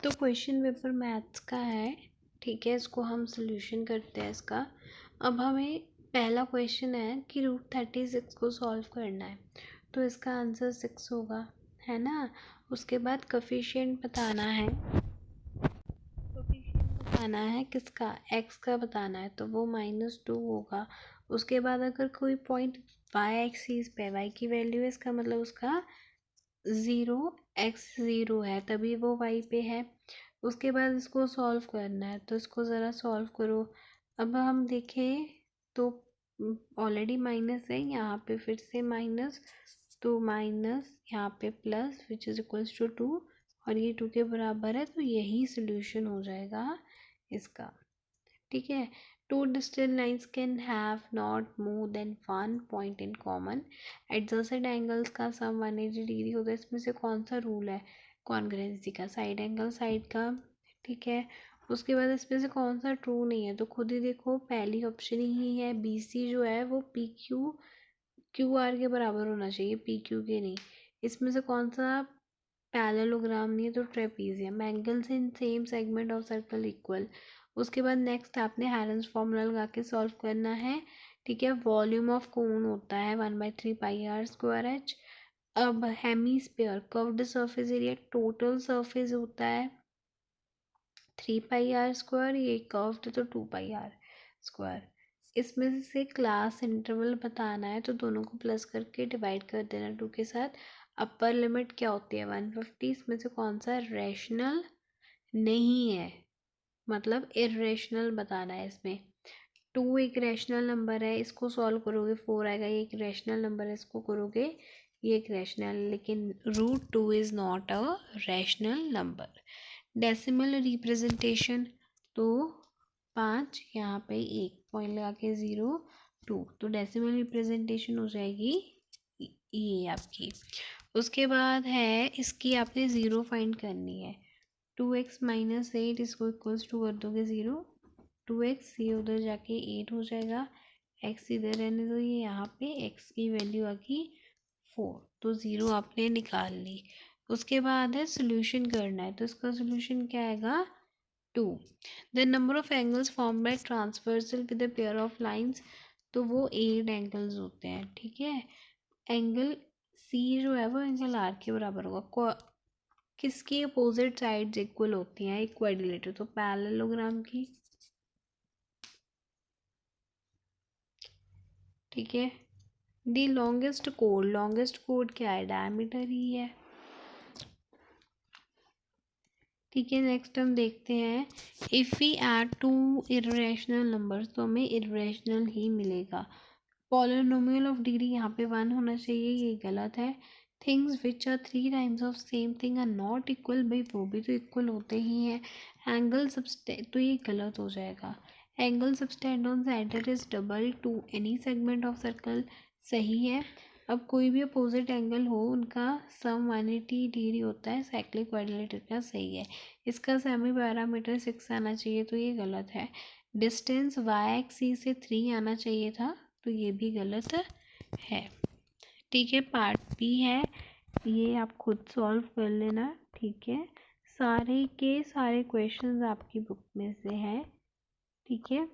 तो question paper maths का है, ठीक है। इसको हम सोल्यूशन करते हैं इसका। अब हमें पहला क्वेश्चन है कि √36 को सॉल्व करना है, तो इसका आंसर 6 होगा, है ना। उसके बाद कोफिशिएंट बताना है, किसका, x का बताना है, तो वो -2 होगा। उसके बाद अगर कोई पॉइंट y एक्सिस पे, y की वैल्यू है, इसका मतलब उसका 0x0 है, तभी वो y पे है। उसके बाद इसको सॉल्व करना है, तो इसको ज़रा सॉल्व करो। अब हम देखें तो ऑलरेडी माइनस है, यहाँ पे फिर से माइनस, तो माइनस यहाँ पे plus which is equals to 2, और ये 2 के बराबर है, तो यही सोल्यूशन हो जाएगा इसका, ठीक है। Two distant lines can have not more than 1 point in common. Adjacent angles का सम 180 डिग्री होता है। इसमें से कौन सा रूल है कॉन्ग्रुएंसी का, साइड एंगल साइड का, ठीक है। उसके बाद इसमें से कौन सा ट्रू नहीं है, तो खुद ही देखो, पहली ऑप्शन ही है BC जो है वो QR के बराबर होना चाहिए, PQ के नहीं। इसमें से कौन सा पैरेललोग्राम नहीं है, तो trapezium. Angles in same segment of circle equal. उसके बाद नेक्स्ट आपने हैरन्स फॉर्मूला लगा के सॉल्व करना है, ठीक है। वॉल्यूम ऑफ कोन होता है 1/3 πr²h। अब hemisphere curved surface area total surface होता है 3πr², ये कर्व्ड तो 2πr²। इसमें से क्लास इंटरवल बताना है, तो दोनों को प्लस करके डिवाइड कर देना 2 के साथ। अपर लिमिट क्या होती है 150। इसमें से कौन सा रेशनल नहीं है, मतलब इरेशनल बताना है इसमें। 2 एक रैशनल नंबर है, इसको सॉल्व करोगे 4 आएगा, ये एक रैशनल नंबर है, इसको करोगे ये एक रैशनल, लेकिन √2 is not a rational number. Decimal representation, तो 5 यहाँ पे 1 पॉइंट लगा के 0 2, तो डेसिमल रिप्रेजेंटेशन हो जाएगी ये आपकी। उसके बाद है इसकी आपने 0 फाइंड करनी है। 2x - 8 इसको इक्वल्स टू कर दोगे 0, 2x ये उधर जाके 8 हो जाएगा, x इधर रहने दो, ये यहाँ पे x की वैल्यू आ गई 4, तो 0 आपने निकाल ली। उसके बाद है सोल्यूशन करना है, तो इसका सोल्यूशन क्या आएगा 2। The number of angles form by transversal with a pair of lines, तो वो 8 एंगल्स होते हैं, ठीक है। एंगल C जो है वो एंगल R के बराबर होगा। किसकी अपोजिट साइड्स इक्वल होती हैं, एक क्वाड्रिलेटरल, तो पैरेललोग्राम की, ठीक है। दी लॉन्गेस्ट कोड क्या है, डायमीटर ही है, ठीक है। नेक्स्ट हम देखते हैं, if we add 2 irrational numbers, तो हमें इरेशनल ही मिलेगा। पॉलिनोमियल ऑफ डिग्री यहाँ पे 1 होना चाहिए, ये गलत है। Things which are 3 times of same thing are not equal, भाई वो भी तो इक्वल होते ही हैं। एंगल सबस्टेंड, तो ये गलत हो जाएगा। Angle subtended on centre is double two any segment of circle, सही है। अब कोई भी अपोजिट एंगल हो, उनका सम 180 डिग्री होता है, साइक्लिक क्वाड्रिलेटरल का, सही है। इसका सेमी पैरामीटर 6 आना चाहिए, तो ये गलत है। डिस्टेंस y एक्सिस से 3 आना चाहिए था, तो ये भी गलत है, ठीक है। पार्ट बी है, ये आप खुद सॉल्व कर लेना, ठीक है। सारे के सारे क्वेश्चंस आपकी बुक में से है, ठीक है।